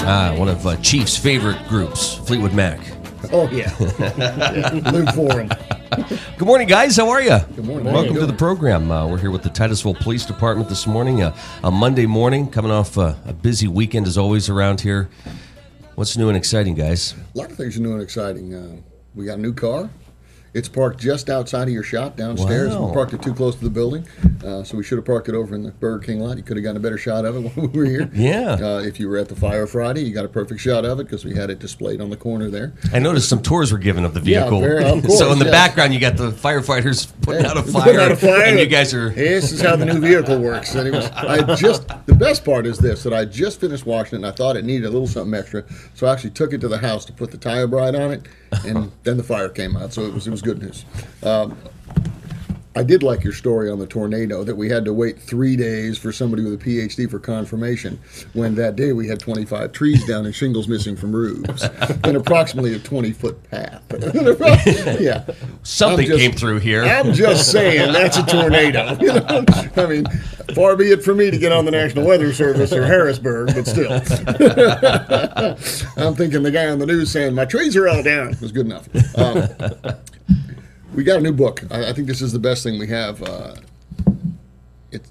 One of Chief's favorite groups, Fleetwood Mac. Oh, yeah. Live for him. Good morning, guys. How are you? Good morning. Welcome to the program. We're here with the Titusville Police Department this morning, a Monday morning, coming off a busy weekend as always around here. What's new and exciting, guys? A lot of things are new and exciting. We got a new car. It's parked just outside of your shop downstairs. Wow. We parked it too close to the building, so we should have parked it over in the Burger King lot. You could have gotten a better shot of it when we were here. Yeah. If you were at the fire Friday, you got a perfect shot of it because we had it displayed on the corner there. I noticed some tours were given of the vehicle. Yeah, of course, so in the yes. background, you got the firefighters putting out a Putting out a fire. and you guys are... This is how the new vehicle works. Anyways, the best part is this, that I just finished washing it, and I thought it needed a little something extra, so I actually took it to the house to put the tire bride on it, and then the fire came out, so it was good news. I did like your story on the tornado, that we had to wait 3 days for somebody with a PhD for confirmation, when that day we had 25 trees down and shingles missing from roofs, and approximately a 20-foot path. Yeah, Something came through here. I'm just saying, that's a tornado. You know? I mean, far be it for me to get on the National Weather Service or Harrisburg, but still. I'm thinking the guy on the news saying, my trees are all down, was good enough. We got a new book. I think this is the best thing we have. I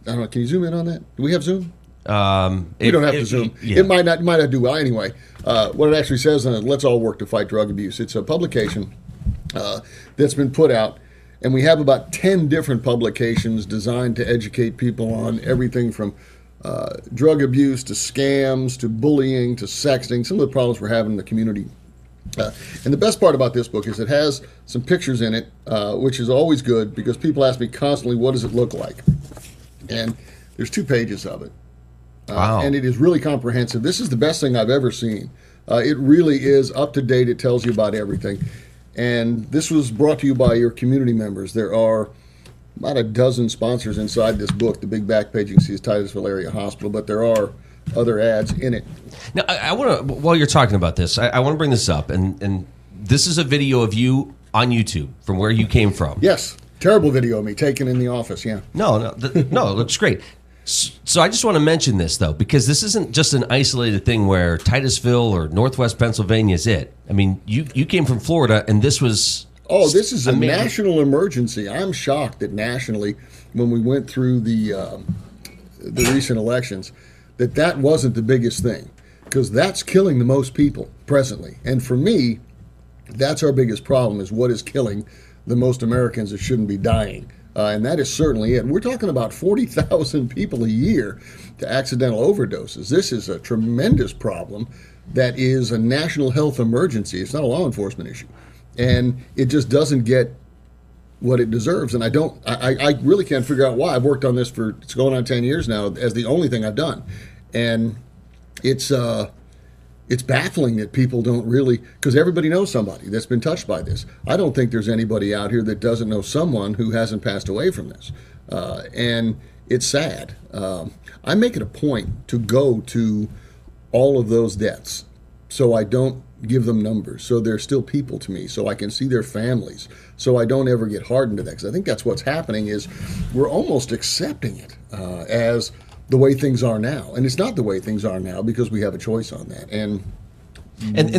don't know. Can you zoom in on that? Do we have Zoom? We don't have to zoom. Yeah. It might not do well anyway. What it actually says on it, Let's All Work to Fight Drug Abuse. It's a publication that's been put out, and we have about 10 different publications designed to educate people on everything from drug abuse to scams to bullying to sexting, some of the problems we're having in the community. And the best part about this book is it has some pictures in it, which is always good because people ask me constantly, what does it look like? And there's 2 pages of it. Wow. And it is really comprehensive. This is the best thing I've ever seen. It really is up to date. It tells you about everything. And this was brought to you by your community members. There are about a dozen sponsors inside this book. The big back page you can see is Titusville Area Hospital, but there are other ads in it. Now, I want to, while you're talking about this, I want to bring this up, and this is a video of you on YouTube from where you came from. Yes, terrible video of me taken in the office, yeah. No, it looks great. So I just want to mention this, though, because this isn't just an isolated thing where Titusville or Northwest Pennsylvania is it. I mean, you came from Florida, and this was... Oh, this is a amazing. national emergency. I'm shocked that nationally, when we went through the recent elections, that wasn't the biggest thing, because that's killing the most people presently. And for me, that's our biggest problem, is what is killing the most Americans that shouldn't be dying. And that is certainly it. We're talking about 40,000 people a year to accidental overdoses. This is a tremendous problem that is a national health emergency. It's not a law enforcement issue. And it just doesn't get what it deserves. And I really can't figure out why. I've worked on this it's going on 10 years now as the only thing I've done. And it's baffling that people don't really, because everybody knows somebody that's been touched by this. I don't think there's anybody out here that doesn't know someone who hasn't passed away from this. And it's sad. I make it a point to go to all of those deaths, so I don't give them numbers, so they're still people to me, so I can see their families, so I don't ever get hardened to that. Because I think that's what's happening, is we're almost accepting it as the way things are now. And it's not the way things are now, because we have a choice on that. And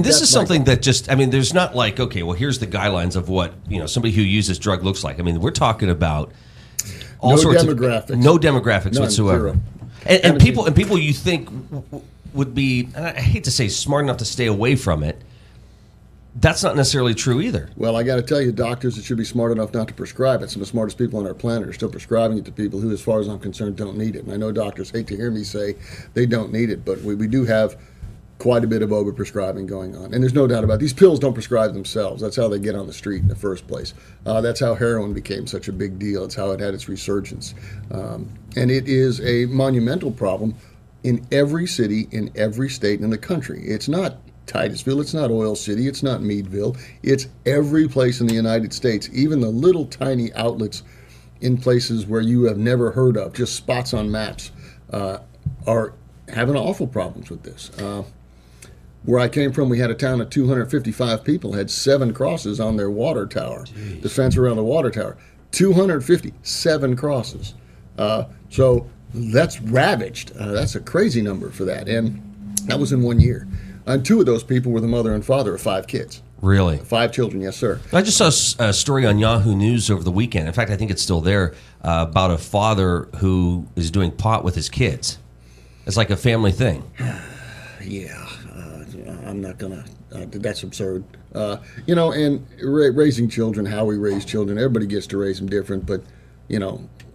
this is something that just, I mean, there's not like, okay, well, here's the guidelines of what, somebody who uses drug looks like. I mean, we're talking about all sorts demographics. of no demographics None, whatsoever. zero. And people you think would be, and I hate to say smart enough to stay away from it, that's not necessarily true either. Well, I got to tell you, doctors that should be smart enough not to prescribe it, some of the smartest people on our planet are still prescribing it to people who, as far as I'm concerned, don't need it. And I know doctors hate to hear me say they don't need it, but we do have quite a bit of overprescribing going on. And there's no doubt about it. These pills don't prescribe themselves. That's how they get on the street in the first place. That's how heroin became such a big deal. It's how it had its resurgence. And it is a monumental problem in every city, in every state in the country. It's not Titusville, it's not Oil City, it's not Meadville. It's every place in the United States, even the little tiny outlets in places where you have never heard of, just spots on maps, are having awful problems with this. Where I came from, we had a town of 255 people, had 7 crosses on their water tower, the fence around the water tower. 257 crosses. So that's ravaged. That's a crazy number for that. And That was in 1 year. And 2 of those people were the mother and father of 5 kids. Really? 5 children, yes, sir. I just saw a story on Yahoo News over the weekend. In fact, I think it's still there, about a father who is doing pot with his kids. It's like a family thing. Yeah, I'm not going to. That's absurd. And raising children, how we raise children, everybody gets to raise them different, but,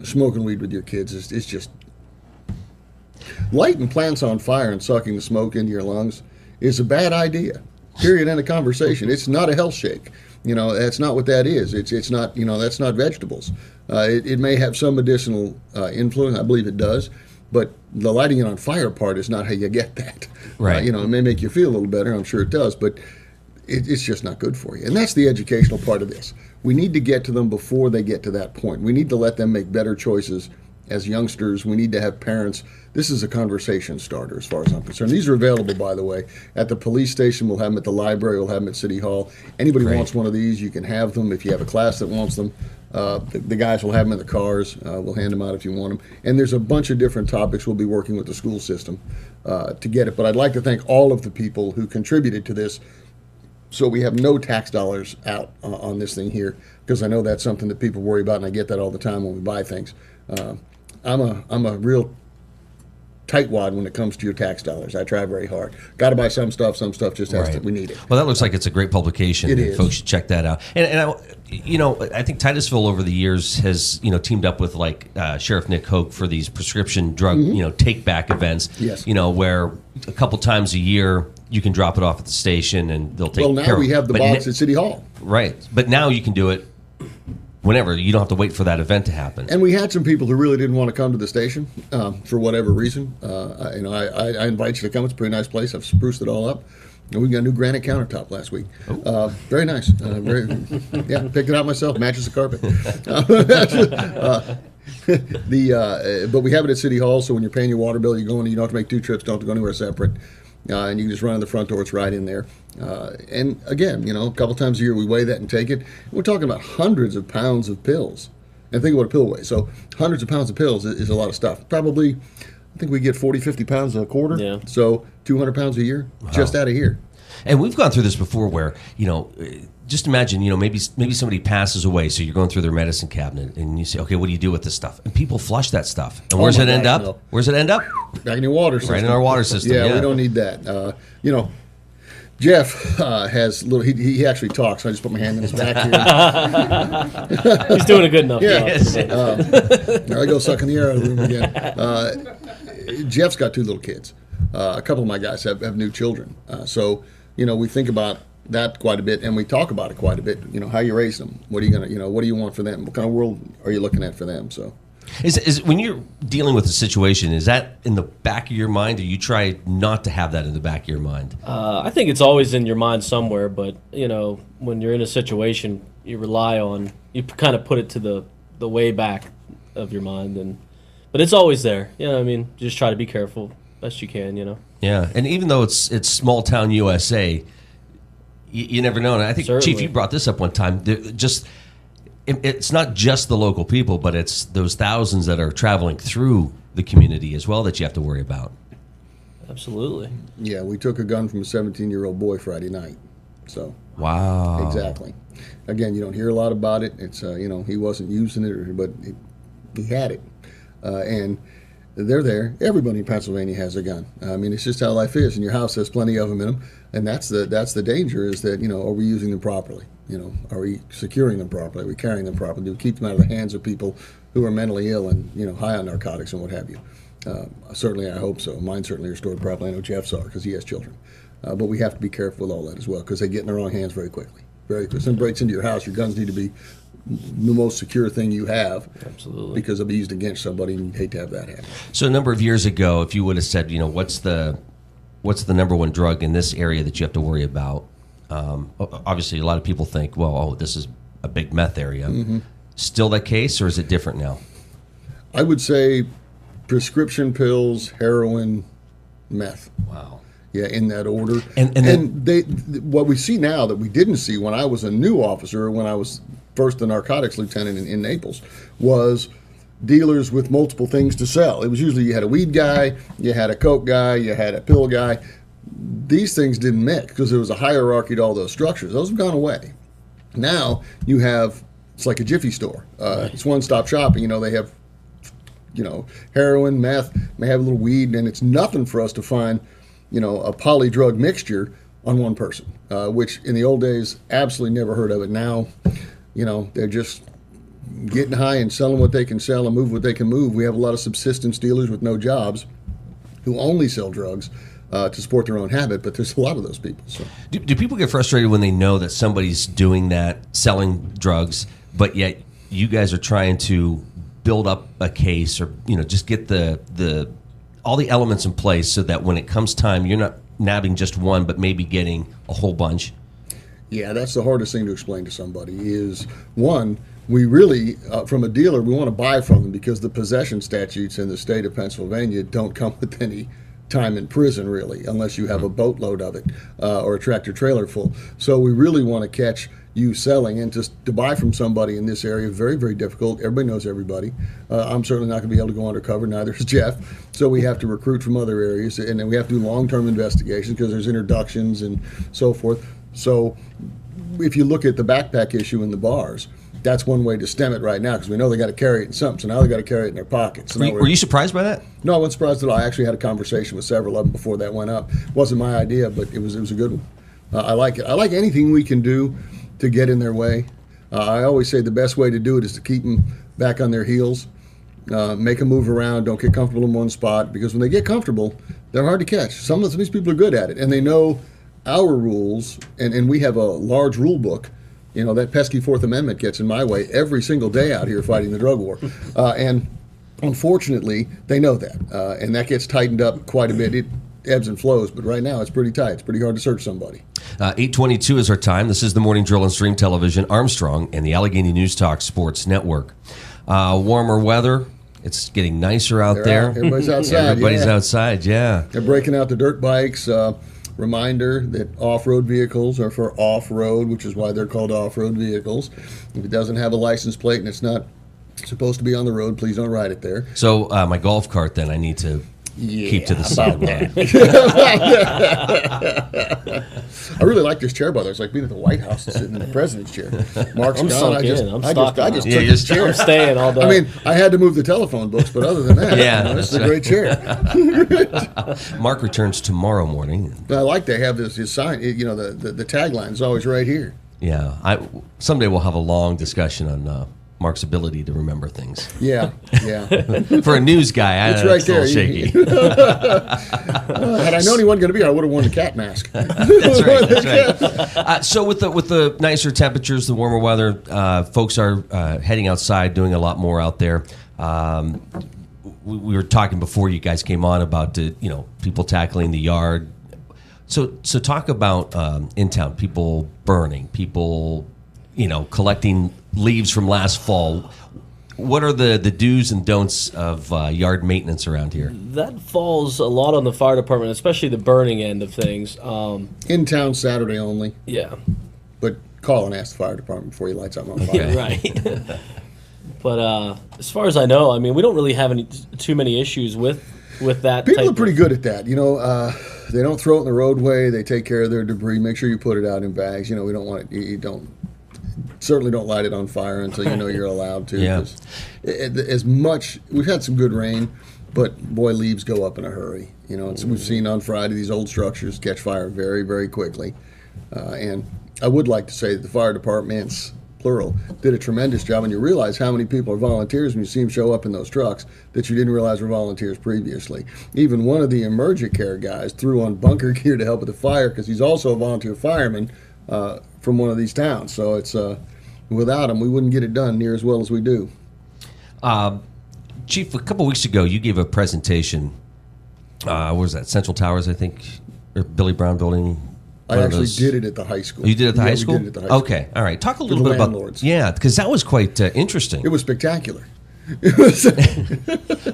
smoking weed with your kids is just. Lighting plants on fire and sucking the smoke into your lungs is a bad idea. Period. End of conversation. It's not a health shake. That's not what that is. It's not. That's not vegetables. It may have some medicinal influence. I believe it does, but the lighting it on fire part is not how you get that. Right. It may make you feel a little better. I'm sure it does, but it's just not good for you. And that's the educational part of this. We need to get to them before they get to that point. We need to let them make better choices. As youngsters, we need to have parents. This is a conversation starter as far as I'm concerned. These are available, by the way, at the police station. We'll have them at the library. We'll have them at City Hall. Anybody who wants one of these, you can have them. If you have a class that wants them, the guys will have them in the cars. We'll hand them out if you want them. And there's a bunch of different topics we'll be working with the school system to get it. But I'd like to thank all of the people who contributed to this, so we have no tax dollars out on this thing here, because I know that's something that people worry about, and I get that all the time when we buy things. I'm a real tightwad when it comes to your tax dollars. I try very hard. Got to buy some stuff. Some stuff just has to. We need it. Well, that looks like it's a great publication. It is. Folks should check that out. And I think Titusville over the years has teamed up with Sheriff Nick Hoke for these prescription drug take back events. Yes. Where a couple times a year you can drop it off at the station and they'll take. Well, now we have the box at City Hall. Right, but now you can do it whenever. You don't have to wait for that event to happen. And we had some people who really didn't want to come to the station for whatever reason. I invite you to come. It's a pretty nice place. I've spruced it all up. And we got a new granite countertop last week. Very nice. Picked it out myself. Matches the carpet. But we have it at City Hall, so when you're paying your water bill, you go in. You don't have to make 2 trips. Don't have to go anywhere separate. And you can just run in the front door. It's right in there. And again, a couple times a year we weigh that and take it. We're talking about hundreds of pounds of pills. And think of what a pill weighs. So hundreds of pounds of pills is a lot of stuff. Probably, I think we get 40, 50 pounds a quarter. Yeah. So 200 pounds a year just out of here. And we've gone through this before where, just imagine, maybe somebody passes away, so you're going through their medicine cabinet, and you say, okay, what do you do with this stuff? And people flush that stuff. And where's it end up? No. Where's it end up? Back in your water system. Right in our water system, yeah. We don't need that. Jeff has little. He actually talks. I just put my hand in his back here. He's doing a good enough job. Yes. There I go, sucking the air out of the room again. Jeff's got 2 little kids. A couple of my guys have new children. So we think about that quite a bit, and we talk about it quite a bit. How you raise them. What are you gonna? What do you want for them? What kind of world are you looking at for them? So. Is when you're dealing with a situation, is that in the back of your mind, or you try not to have that in the back of your mind? I think it's always in your mind somewhere, but when you're in a situation, you kind of put it to the way back of your mind, but it's always there. Just try to be careful best you can. Yeah, and even though it's small town USA, you never know. And I think, Certainly. Chief, you brought this up one time. It's not just the local people, but it's those thousands that are traveling through the community as well that you have to worry about. Absolutely. Yeah, we took a gun from a 17-year-old boy Friday night. So. Wow. Exactly. Again, you don't hear a lot about it. It's he wasn't using it, but he had it, and they're there. Everybody in Pennsylvania has a gun. It's just how life is, and your house has plenty of them in them, and that's the danger is that are we using them properly? Are we securing them properly? Are we carrying them properly? Do we keep them out of the hands of people who are mentally ill and high on narcotics and what have you? Certainly, I hope so. Mine certainly are stored properly. I know Jeff's are because he has children. But we have to be careful with all that as well because they get in the wrong hands very quickly. Very quickly. If someone breaks into your house, your guns need to be the most secure thing you have. Absolutely. Because they'll be used against somebody, and you'd hate to have that happen. So a number of years ago, if you would have said, what's the number one drug in this area that you have to worry about? Obviously, a lot of people think, this is a big meth area. Mm-hmm. Still that case, or is it different now? I would say prescription pills, heroin, meth. Wow. Yeah, in that order. And what we see now that we didn't see when I was a new officer, when I was first the narcotics lieutenant in Naples, was dealers with multiple things to sell. It was usually you had a weed guy, you had a coke guy, you had a pill guy. These things didn't mix because there was a hierarchy to all those structures. Those have gone away. Now you have, it's like a Jiffy store. It's one-stop shopping. You know, they have, you know, heroin, meth, may have a little weed, and it's nothing for us to find, you know, a polydrug mixture on one person, which in the old days, absolutely never heard of it. Now, you know, they're just getting high and selling what they can sell and move what they can move. We have a lot of subsistence dealers with no jobs who only sell drugs to support their own habit, but there's a lot of those people. So, do people get frustrated when they know that somebody's doing that, selling drugs, but yet you guys are trying to build up a case, or just get the all the elements in place so that when it comes time, you're not nabbing just one, but maybe getting a whole bunch? Yeah, that's the hardest thing to explain to somebody is, one, we really, from a dealer, we want to buy from them because the possession statutes in the state of Pennsylvania don't come with any time in prison, really, unless you have a boatload of it or a tractor trailer full. So we really want to catch you selling, and just to buy from somebody in this area, very, very difficult. Everybody knows everybody. I'm certainly not going to be able to go undercover, neither is Jeff. So we have to recruit from other areas, and then we have to do long-term investigations because there's introductions and so forth. So if you look at the backpack issue in the bars, that's one way to stem it right now because we know they got to carry it in something. So now they got to carry it in their pockets. So were you surprised by that? No, I wasn't surprised at all. I actually had a conversation with several of them before that went up. It wasn't my idea, but it was a good one. I like it. I like anything we can do to get in their way. I always say the best way to do it is to keep them back on their heels, make them move around, don't get comfortable in one spot, because when they get comfortable, they're hard to catch. Some of these people are good at it, and they know our rules, and we have a large rule book. You know, that pesky Fourth Amendment gets in my way every single day out here fighting the drug war. And unfortunately, they know that. And that gets tightened up quite a bit. It ebbs and flows, but right now it's pretty tight. It's pretty hard to search somebody. 8:22 is our time. This is the Morning Drill and Stream Television, Armstrong, and the Allegheny News Talk Sports Network. Warmer weather. It's getting nicer out there. Everybody's outside. Everybody's outside, yeah. They're breaking out the dirt bikes. Reminder that off-road vehicles are for off-road, which is why they're called off-road vehicles. If it doesn't have a license plate and it's not supposed to be on the road, please don't ride it there. So my golf cart, then, I need to keep to the sideline. I really like this chair, brother. It's like being at the White House and sitting in the president's chair. Mark's I'm gone. I just took the chair. I'm staying all day. I mean, I had to move the telephone books, but other than that, this is a great chair. Mark returns tomorrow morning. I like to have this sign. The tagline is always right here. Yeah, someday we'll have a long discussion on Mark's ability to remember things. Yeah. For a news guy, it's right there. A little shaky. Had I known he wasn't going to be here, I would have worn the cat mask. That's right. So with the nicer temperatures, the warmer weather, folks are heading outside, doing a lot more out there. We were talking before you guys came on about people tackling the yard. So talk about in town, people burning, people collecting leaves from last fall. What are the do's and don'ts of yard maintenance around here? That falls a lot on the fire department, especially the burning end of things. In town Saturday only. Yeah. But call and ask the fire department before you light something on fire. Right. But as far as I know, I mean, we don't really have too many issues with that. People are pretty good at that. They don't throw it in the roadway. They take care of their debris. Make sure you put it out in bags. We don't want it. Certainly don't light it on fire until you know you're allowed to. Yeah. We've had some good rain, but boy, leaves go up in a hurry. We've seen on Friday these old structures catch fire very, very quickly. And I would like to say that the fire departments, plural, did a tremendous job, and you realize how many people are volunteers when you see them show up in those trucks that you didn't realize were volunteers previously. Even one of the emergent care guys threw on bunker gear to help with the fire because he's also a volunteer fireman from one of these towns. So it's without him, we wouldn't get it done near as well as we do. Chief, a couple weeks ago, you gave a presentation. What was that? Central Towers, I think, or Billy Brown Building. I actually did it at the high school. You did it at the high school? We did it at the high school. Okay, all right. Talk a little bit about landlords. Yeah, because that was quite interesting. It was spectacular.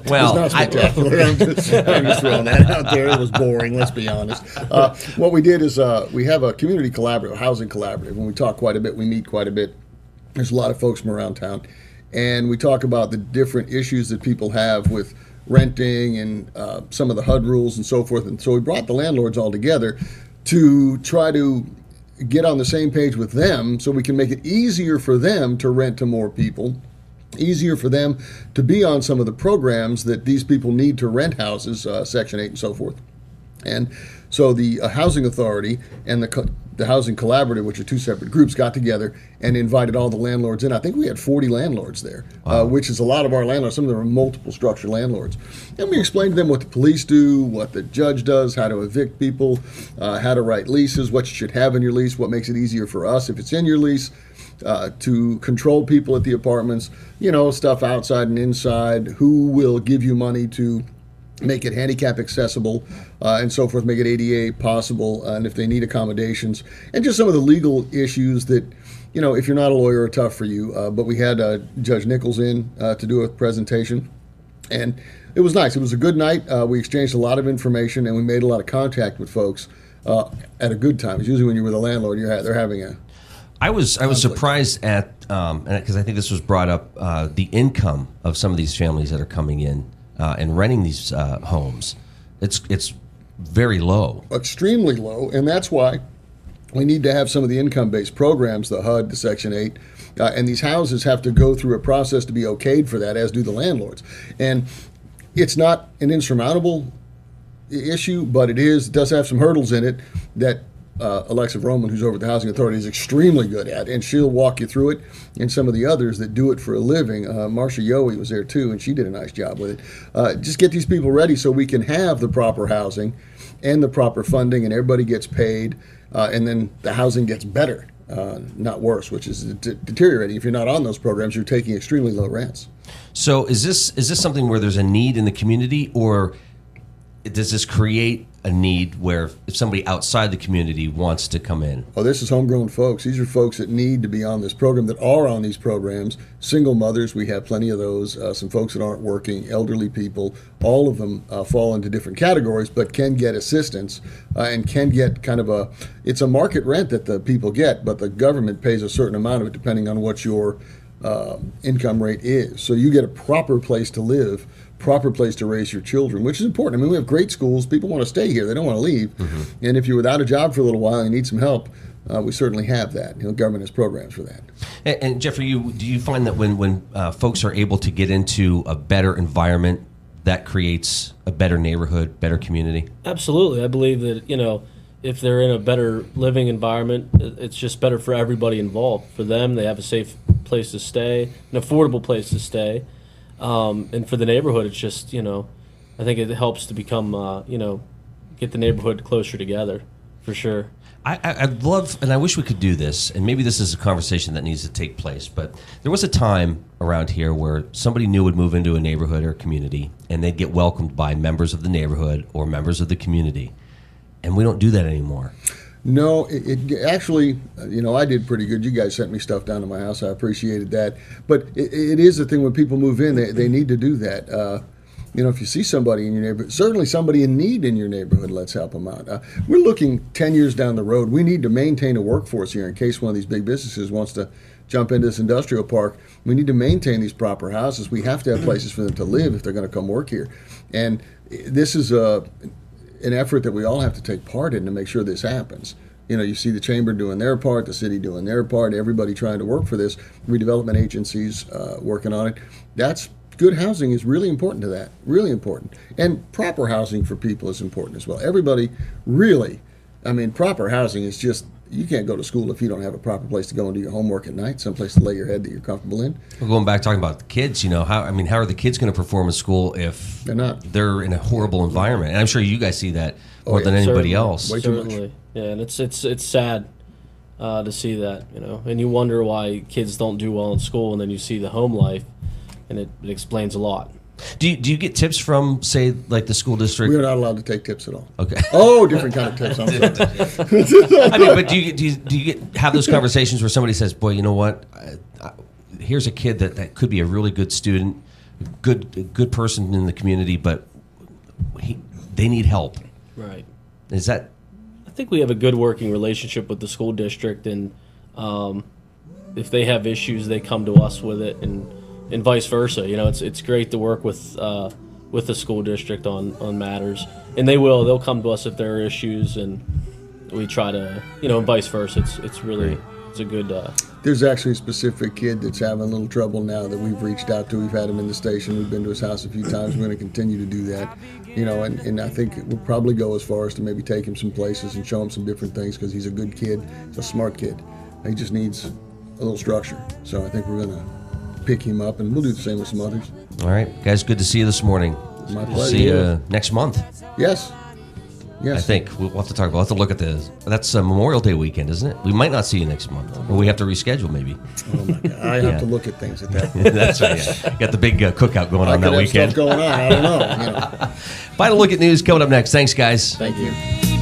Well, not spectacular. I'm just throwing that out there. It was boring, let's be honest. What we did is we have a community collaborative, a housing collaborative. When we talk quite a bit, we meet quite a bit. There's a lot of folks from around town. and we talk about the different issues that people have with renting and some of the HUD rules and so forth. And so we brought the landlords all together to try to get on the same page with them so we can make it easier for them to rent to more people, easier for them to be on some of the programs that these people need to rent houses, Section 8 and so forth. And so the Housing Authority and the Housing Collaborative, which are two separate groups, got together and invited all the landlords in. I think we had 40 landlords there, wow. Which is a lot of our landlords. Some of them are multiple structure landlords. And we explained to them what the police do, what the judge does, how to evict people, how to write leases, what you should have in your lease, what makes it easier for us if it's in your lease, to control people at the apartments, stuff outside and inside, who will give you money to make it handicap accessible and so forth, make it ADA possible, and if they need accommodations, and just some of the legal issues that, if you're not a lawyer, are tough for you. But we had Judge Nichols in to do a presentation, and it was nice. It was a good night. We exchanged a lot of information, and we made a lot of contact with folks at a good time. It's usually when you're with a landlord, they're having a I was surprised at, because I think this was brought up, the income of some of these families that are coming in and renting these homes. It's very low. Extremely low, and that's why we need to have some of the income-based programs, the HUD, the Section 8, and these houses have to go through a process to be okayed for that, as do the landlords. And it's not an insurmountable issue, but it does have some hurdles in it that Alexa Roman, who's over at the Housing Authority, is extremely good at, and she'll walk you through it, and some of the others that do it for a living. Marcia Yohe was there too, and she did a nice job with it. Just get these people ready so we can have the proper housing and the proper funding, and everybody gets paid, and then the housing gets better, not worse, which is deteriorating. If you're not on those programs, you're taking extremely low rents. So is this something where there's a need in the community, or does this create a need where if somebody outside the community wants to come in? Oh, this is homegrown folks. These are folks that need to be on this program, that are on these programs. Single mothers, we have plenty of those. Some folks that aren't working, elderly people. All of them fall into different categories, but can get assistance and can get kind of it's a market rent that the people get, but the government pays a certain amount of it depending on what your income rate is. So you get a proper place to live, proper place to raise your children, which is important. I mean, we have great schools. People want to stay here. They don't want to leave. Mm-hmm. And if you're without a job for a little while and you need some help, we certainly have that. Government has programs for that. And Jeffrey, do you find that when folks are able to get into a better environment, that creates a better neighborhood, better community? Absolutely. I believe that, if they're in a better living environment, it's just better for everybody involved. For them, they have a safe place to stay, an affordable place to stay. And for the neighborhood, it's just, I think it helps to become, get the neighborhood closer together, for sure. I'd love, and I wish we could do this, and maybe this is a conversation that needs to take place, but there was a time around here where somebody new would move into a neighborhood or community, and they'd get welcomed by members of the neighborhood or members of the community, and we don't do that anymore. No, it actually, I did pretty good. You guys sent me stuff down to my house. I appreciated that. But it is a thing when people move in, they need to do that. If you see somebody in your neighborhood, certainly somebody in need in your neighborhood, let's help them out. We're looking 10 years down the road. We need to maintain a workforce here in case one of these big businesses wants to jump into this industrial park. We need to maintain these proper houses. We have to have places for them to live if they're going to come work here. And this is an effort that we all have to take part in to make sure this happens. You see the chamber doing their part, the city doing their part, everybody trying to work for this, redevelopment agencies working on it. That's good. Housing is really important to that, really important. And proper housing for people is important as well. Everybody really, proper housing is just, you can't go to school if you don't have a proper place to go and do your homework at night, someplace to lay your head that you're comfortable in. Well, going back talking about the kids, how are the kids going to perform in school if they're in a horrible environment? And I'm sure you guys see that more than anybody else. Way too much. Yeah, and it's sad to see that, and you wonder why kids don't do well in school, and then you see the home life, and it explains a lot. Do you get tips from, say, like the school district? We are not allowed to take tips at all. Okay. Oh, different kind of tips. I'm sorry. But do you have those conversations where somebody says, "Boy, you know what? Here's a kid that could be a really good student, good person in the community, but they need help." Right. Is that? I think we have a good working relationship with the school district, and if they have issues, they come to us with it, and and vice versa. You know, it's great to work with the school district on matters, and they'll come to us if there are issues, and we try to, you know, and vice versa. It's really it's a good. There's actually a specific kid that's having a little trouble now that we've reached out to. We've had him in the station. We've been to his house a few times. We're going to continue to do that, you know, and I think we'll probably go as far as to maybe take him some places and show him some different things, because he's a good kid, he's a smart kid. He just needs a little structure. So I think we're going to pick him up, and we'll do the same with some others. All right, guys, good to see you this morning. My pleasure. See you next month. Yes. Yes. I think we'll have to talk. We'll have to look at that's Memorial Day weekend, isn't it? We might not see you next month, or we have to reschedule maybe. Oh my God! I have to look at things at that. That's right. Yeah. Got the big cookout going on that weekend. Stuff going on. I don't know. You know. Final look at news coming up next. Thanks, guys. Thank you.